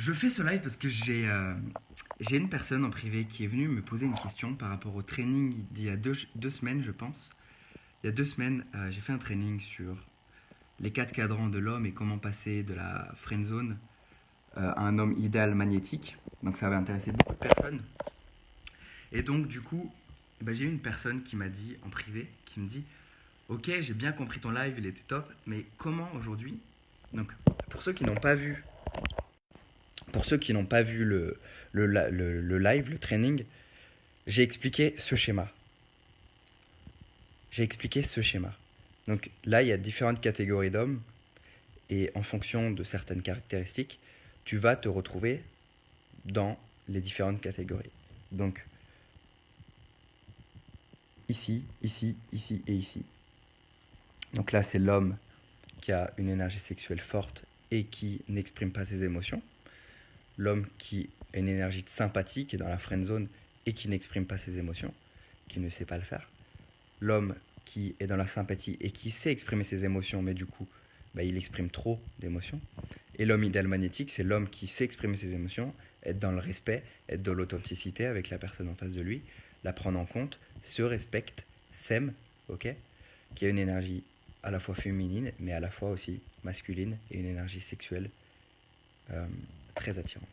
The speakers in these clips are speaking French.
Je fais ce live parce que j'ai une personne en privé qui est venue me poser une question par rapport au training d'il y a deux semaines, je pense. Il y a 2 semaines, j'ai fait un training sur les 4 cadrans de l'homme et comment passer de la friend zone à un homme idéal magnétique. Donc ça avait intéressé beaucoup de personnes. Et donc du coup, j'ai eu une personne qui m'a dit en privé, qui me dit, ok, j'ai bien compris ton live, il était top, mais comment aujourd'hui? Donc pour ceux qui n'ont pas vu Pour ceux qui n'ont pas vu le live, le training, j'ai expliqué ce schéma. J'ai expliqué ce schéma. Donc là, il y a différentes catégories d'hommes et en fonction de certaines caractéristiques, tu vas te retrouver dans les différentes catégories. Donc ici, ici, ici et ici. Donc là, c'est l'homme qui a une énergie sexuelle forte et qui n'exprime pas ses émotions. L'homme qui a une énergie de sympathie, qui est dans la friend zone et qui n'exprime pas ses émotions, qui ne sait pas le faire. L'homme qui est dans la sympathie et qui sait exprimer ses émotions, mais du coup, il exprime trop d'émotions. Et l'homme idéal magnétique, c'est l'homme qui sait exprimer ses émotions, être dans le respect, être dans l'authenticité avec la personne en face de lui, la prendre en compte, se respecte, s'aime, ok, qui a une énergie à la fois féminine, mais à la fois aussi masculine et une énergie sexuelle euh, très attirante.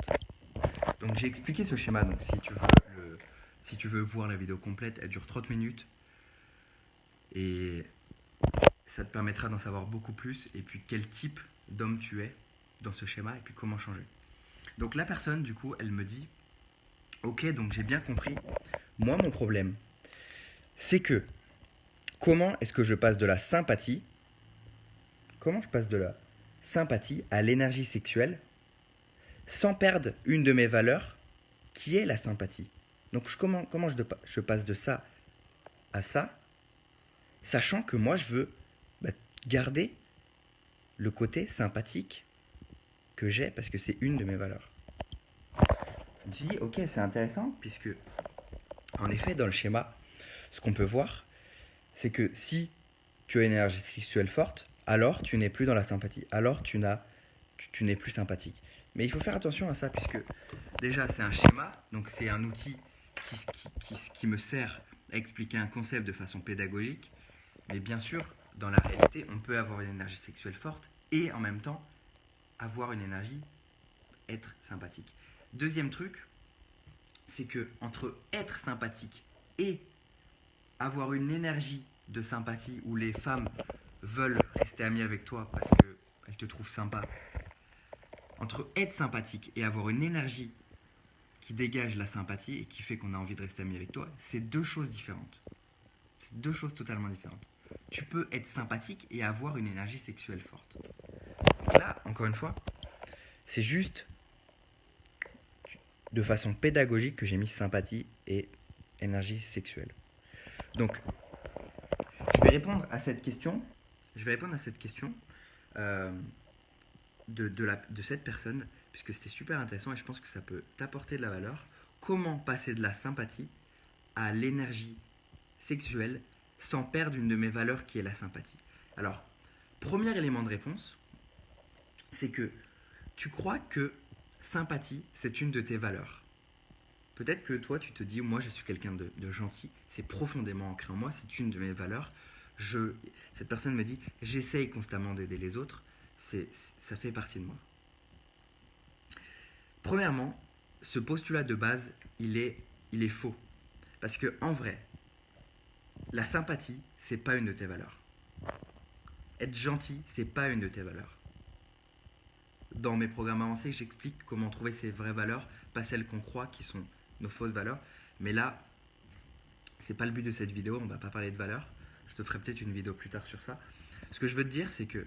Donc j'ai expliqué ce schéma, donc si tu veux voir la vidéo complète, elle dure 30 minutes et ça te permettra d'en savoir beaucoup plus et puis quel type d'homme tu es dans ce schéma et puis comment changer. Donc la personne, du coup, elle me dit, ok, donc j'ai bien compris, moi mon problème, c'est que comment est-ce que je passe de la sympathie, comment je passe de la sympathie à l'énergie sexuelle sans perdre une de mes valeurs qui est la sympathie. Donc comment je passe de ça à ça, sachant que moi je veux garder le côté sympathique que j'ai parce que c'est une de mes valeurs. Je me suis dit, ok, c'est intéressant, puisque, en effet, dans le schéma, ce qu'on peut voir, c'est que si tu as une énergie sexuelle forte, alors tu n'es plus dans la sympathie, alors tu n'es plus sympathique. Mais il faut faire attention à ça, puisque déjà, c'est un schéma, donc c'est un outil qui me sert à expliquer un concept de façon pédagogique, mais bien sûr, dans la réalité, on peut avoir une énergie sexuelle forte et en même temps avoir une énergie être sympathique. Deuxième truc, c'est que entre être sympathique et avoir une énergie de sympathie où les femmes veulent rester amies avec toi parce qu'elles te trouvent sympa, entre être sympathique et avoir une énergie qui dégage la sympathie et qui fait qu'on a envie de rester ami avec toi, c'est deux choses différentes. C'est deux choses totalement différentes. Tu peux être sympathique et avoir une énergie sexuelle forte. Donc là, encore une fois, c'est juste de façon pédagogique que j'ai mis sympathie et énergie sexuelle. Donc, je vais répondre à cette question. Je vais répondre à cette question euh, de cette personne, puisque c'était super intéressant et je pense que ça peut t'apporter de la valeur. Comment passer de la sympathie à l'énergie sexuelle sans perdre une de mes valeurs qui est la sympathie? Alors, premier élément de réponse, c'est que tu crois que sympathie, c'est une de tes valeurs. Peut-être que toi, tu te dis, moi, je suis quelqu'un de gentil, c'est profondément ancré en moi, c'est une de mes valeurs. Cette personne me dit, j'essaye constamment d'aider les autres, ça fait partie de moi. Premièrement, ce postulat de base, il est faux. Parce que en vrai, la sympathie, c'est pas une de tes valeurs. Être gentil, c'est pas une de tes valeurs. Dans mes programmes avancés, j'explique comment trouver ces vraies valeurs, pas celles qu'on croit qui sont nos fausses valeurs. Mais là, c'est pas le but de cette vidéo, on va pas parler de valeurs. Je te ferai peut-être une vidéo plus tard sur ça. Ce que je veux te dire, c'est que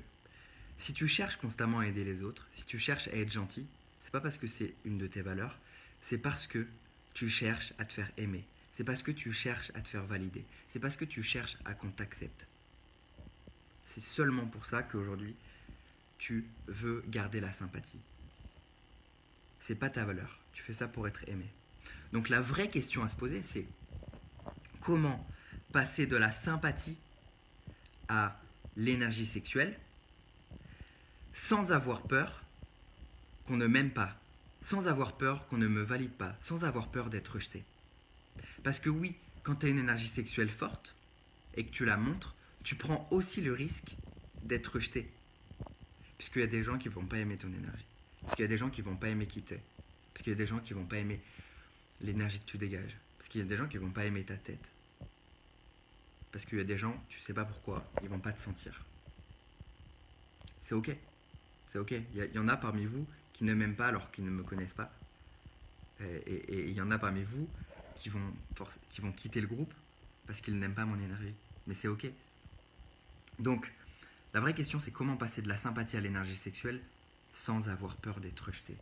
si tu cherches constamment à aider les autres, si tu cherches à être gentil, c'est pas parce que c'est une de tes valeurs, c'est parce que tu cherches à te faire aimer. C'est parce que tu cherches à te faire valider. C'est parce que tu cherches à qu'on t'accepte. C'est seulement pour ça qu'aujourd'hui, tu veux garder la sympathie. C'est pas ta valeur. Tu fais ça pour être aimé. Donc la vraie question à se poser, c'est comment passer de la sympathie à l'énergie sexuelle sans avoir peur qu'on ne m'aime pas. sans avoir peur qu'on ne me valide pas, sans avoir peur d'être rejeté. Parce que oui, quand tu as une énergie sexuelle forte et que tu la montres, tu prends aussi le risque d'être rejeté. Puisqu'il y a des gens qui ne vont pas aimer ton énergie. Parce qu'il y a des gens qui ne vont pas aimer qui t'es. Parce qu'il y a des gens qui ne vont pas aimer l'énergie que tu dégages. Parce qu'il y a des gens qui ne vont pas aimer ta tête. Parce qu'il y a des gens, tu ne sais pas pourquoi, ils ne vont pas te sentir. C'est ok. C'est ok. Il y en a parmi vous qui ne m'aiment pas alors qu'ils ne me connaissent pas. Et il y en a parmi vous qui vont quitter le groupe parce qu'ils n'aiment pas mon énergie. Mais c'est ok. Donc, la vraie question, c'est comment passer de la sympathie à l'énergie sexuelle sans avoir peur d'être rejeté.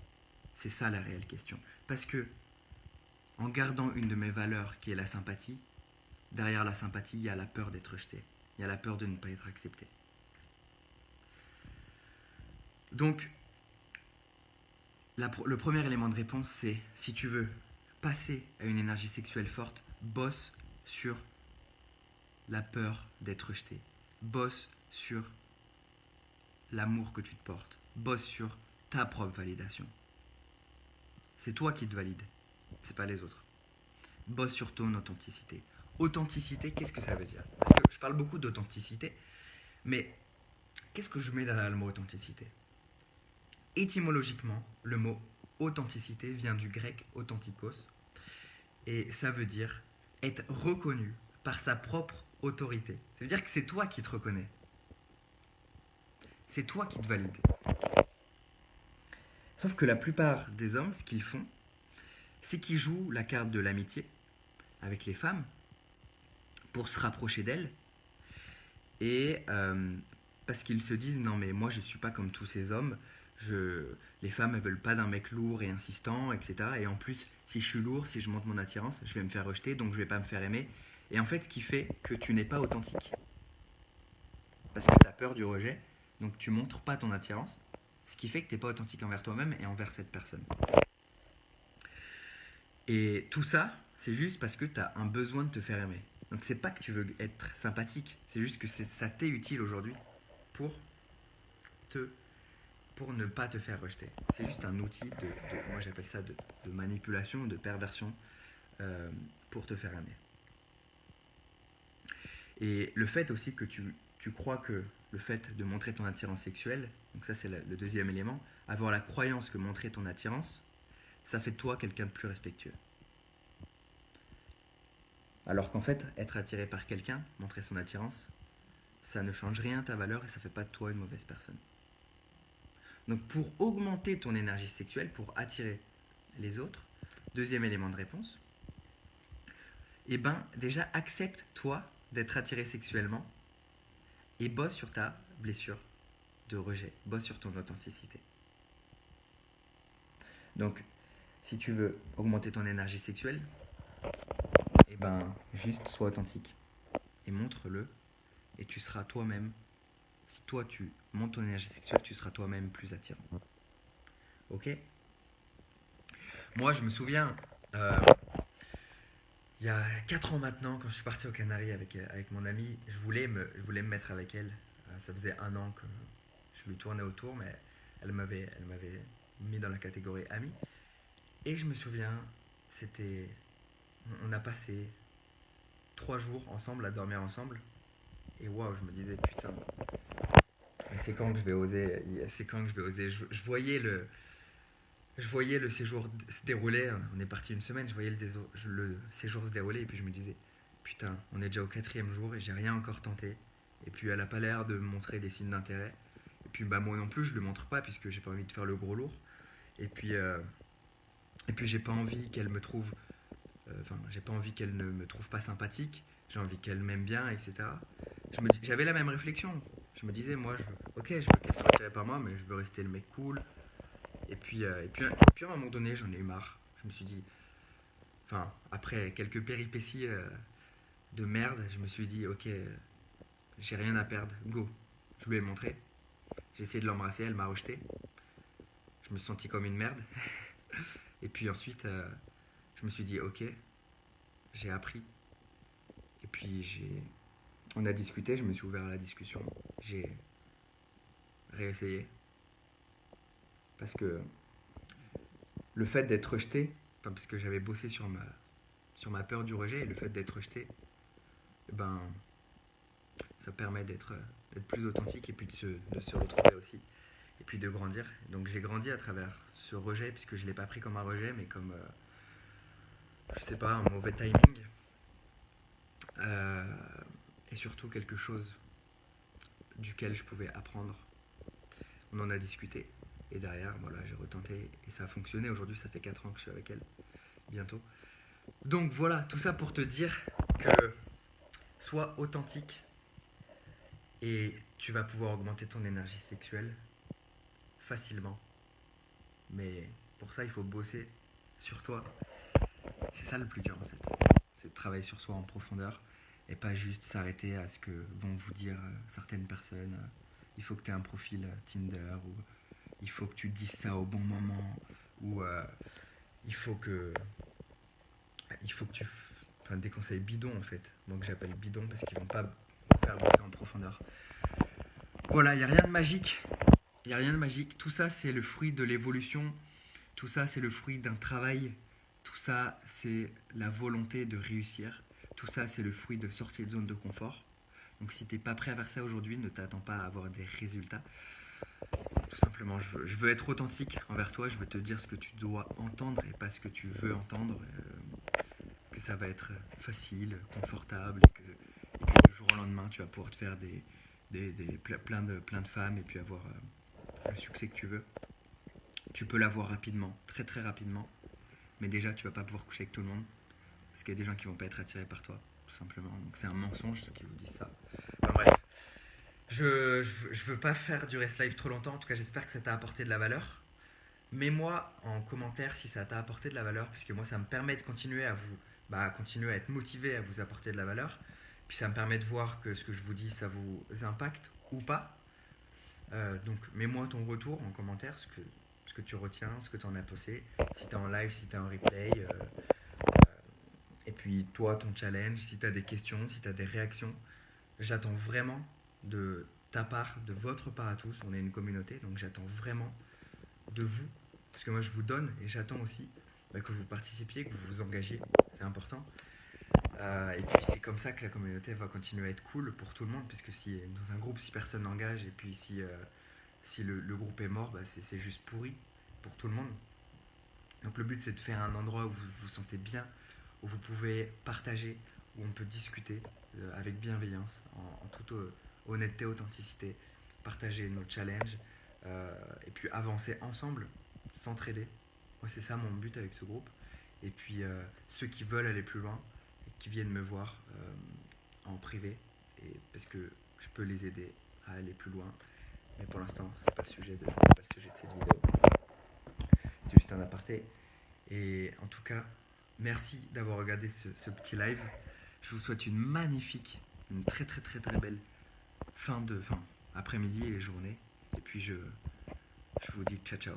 C'est ça la réelle question. Parce que, en gardant une de mes valeurs qui est la sympathie, derrière la sympathie, il y a la peur d'être rejeté. Il y a la peur de ne pas être accepté. Donc, le premier élément de réponse, c'est si tu veux passer à une énergie sexuelle forte, bosse sur la peur d'être rejeté. Bosse sur l'amour que tu te portes. Bosse sur ta propre validation. C'est toi qui te valides, c'est pas les autres. Bosse sur ton authenticité. Authenticité, qu'est-ce que ça veut dire? Parce que je parle beaucoup d'authenticité, mais qu'est-ce que je mets derrière le mot authenticité? Étymologiquement, le mot authenticité vient du grec authentikos, et ça veut dire être reconnu par sa propre autorité. Ça veut dire que c'est toi qui te reconnais. C'est toi qui te valide. Sauf que la plupart des hommes, ce qu'ils font, c'est qu'ils jouent la carte de l'amitié avec les femmes pour se rapprocher d'elles et parce qu'ils se disent non mais moi je suis pas comme tous ces hommes, les femmes elles veulent pas d'un mec lourd et insistant, etc. Et en plus si je suis lourd, si je monte mon attirance, je vais me faire rejeter donc je vais pas me faire aimer. Et en fait ce qui fait que tu n'es pas authentique parce que tu as peur du rejet, donc tu montres pas ton attirance, ce qui fait que tu n'es pas authentique envers toi-même et envers cette personne. Et tout ça, c'est juste parce que tu as un besoin de te faire aimer. Donc c'est pas que tu veux être sympathique, c'est juste que ça t'est utile aujourd'hui pour pour ne pas te faire rejeter. C'est juste un outil moi j'appelle ça de manipulation, de perversion pour te faire aimer. Et le fait aussi que tu crois que le fait de montrer ton attirance sexuelle, donc ça c'est le deuxième élément, avoir la croyance que montrer ton attirance, ça fait de toi quelqu'un de plus respectueux. Alors qu'en fait, être attiré par quelqu'un, montrer son attirance, ça ne change rien à ta valeur et ça fait pas de toi une mauvaise personne. Donc pour augmenter ton énergie sexuelle, pour attirer les autres, deuxième élément de réponse, eh ben déjà accepte toi d'être attiré sexuellement et bosse sur ta blessure de rejet, bosse sur ton authenticité. Donc si tu veux augmenter ton énergie sexuelle, eh ben juste sois authentique et montre-le et tu seras toi-même. Si toi tu montes ton énergie sexuelle, tu seras toi-même plus attirant. Ok? Moi je me souviens, il y a 4 ans maintenant, quand je suis parti aux Canaries avec mon amie, je voulais me mettre avec elle. Ça faisait 1 an que je lui tournais autour, mais elle m'avait mis dans la catégorie amie. Et je me souviens, on a passé 3 jours ensemble à dormir ensemble. Et waouh, je me disais putain, mais c'est quand que je vais oser? C'est quand que je vais oser? Je voyais le séjour se dérouler. On est parti une semaine. Je voyais le séjour se dérouler et puis je me disais putain, on est déjà au 4e jour et j'ai rien encore tenté. Et puis elle a pas l'air de me montrer des signes d'intérêt. Et puis bah moi non plus, je le montre pas puisque j'ai pas envie de faire le gros lourd. Et puis j'ai pas envie qu'elle me trouve. J'ai pas envie qu'elle ne me trouve pas sympathique. J'ai envie qu'elle m'aime bien, etc. J'avais la même réflexion. Je me disais, moi, je veux qu'elle soit attirée par moi, mais je veux rester le mec cool. Et puis à un moment donné, j'en ai eu marre. Je me suis dit, après quelques péripéties de merde, je me suis dit, ok, j'ai rien à perdre, go. Je lui ai montré. J'ai essayé de l'embrasser, elle m'a rejeté. Je me suis senti comme une merde. Et puis ensuite, je me suis dit, ok, j'ai appris. Et puis on a discuté, je me suis ouvert à la discussion. J'ai réessayé. Parce que le fait d'être rejeté, enfin, parce que j'avais bossé sur ma peur du rejet, et le fait d'être rejeté, eh ben, ça permet d'être plus authentique et puis de se retrouver aussi. Et puis de grandir. Donc j'ai grandi à travers ce rejet, puisque je ne l'ai pas pris comme un rejet, mais comme, je sais pas, un mauvais timing. Euh, et surtout quelque chose duquel je pouvais apprendre. On en a discuté. Et derrière, voilà, j'ai retenté et ça a fonctionné. Aujourd'hui, ça fait 4 ans que je suis avec elle, bientôt. Donc voilà, tout ça pour te dire que sois authentique et tu vas pouvoir augmenter ton énergie sexuelle facilement. Mais pour ça, il faut bosser sur toi. C'est ça le plus dur en fait. C'est de travailler sur soi en profondeur et pas juste s'arrêter à ce que vont vous dire certaines personnes. Il faut que tu aies un profil Tinder ou il faut que tu dises ça au bon moment ou il faut que tu enfin des conseils bidons en fait. Moi que j'appelle bidons parce qu'ils vont pas vous faire bosser en profondeur. Voilà, il y a rien de magique. Il y a rien de magique. Tout ça c'est le fruit de l'évolution. Tout ça c'est le fruit d'un travail. Tout ça c'est la volonté de réussir. Tout ça c'est le fruit de sortir de zone de confort. Donc si t'es pas prêt à faire ça aujourd'hui, ne t'attends pas à avoir des résultats. Tout simplement, je veux être authentique envers toi, je veux te dire ce que tu dois entendre et pas ce que tu veux entendre. Que ça va être facile, confortable, et que du jour au lendemain, tu vas pouvoir te faire plein de femmes et puis avoir le succès que tu veux. Tu peux l'avoir rapidement, très très rapidement, mais déjà, tu vas pas pouvoir coucher avec tout le monde parce qu'il y a des gens qui vont pas être attirés par toi, tout simplement. Donc c'est un mensonge ceux qui vous disent ça. Enfin bref, je veux pas faire durer ce live trop longtemps. En tout cas, j'espère que ça t'a apporté de la valeur. Mets-moi en commentaire si ça t'a apporté de la valeur, puisque moi, ça me permet de continuer continuer à être motivé à vous apporter de la valeur. Puis ça me permet de voir que ce que je vous dis, ça vous impacte ou pas. Donc, mets-moi ton retour en commentaire, ce que tu retiens, ce que tu en as posé, si tu es en live, si tu es en replay. Et puis, toi, ton challenge, si tu as des questions, si tu as des réactions. J'attends vraiment de ta part, de votre part à tous. On est une communauté, donc j'attends vraiment de vous. Parce que moi, je vous donne et j'attends aussi que vous participiez, que vous vous engagiez. C'est important. Et puis, c'est comme ça que la communauté va continuer à être cool pour tout le monde. Puisque si dans un groupe, si personne n'engage et puis si le groupe est mort, c'est juste pourri pour tout le monde. Donc, le but, c'est de faire un endroit où vous vous sentez bien, où vous pouvez partager, où on peut discuter avec bienveillance, en toute honnêteté, authenticité, partager nos challenges et puis avancer ensemble, s'entraider. Moi, c'est ça mon but avec ce groupe. Et puis, ceux qui veulent aller plus loin, qui viennent me voir en privé, et parce que je peux les aider à aller plus loin. Mais pour l'instant, c'est pas le sujet de cette vidéo. C'est juste un aparté. Et en tout cas, merci d'avoir regardé ce petit live. Je vous souhaite une très très très très belle fin après-midi et journée. Et puis je vous dis ciao ciao.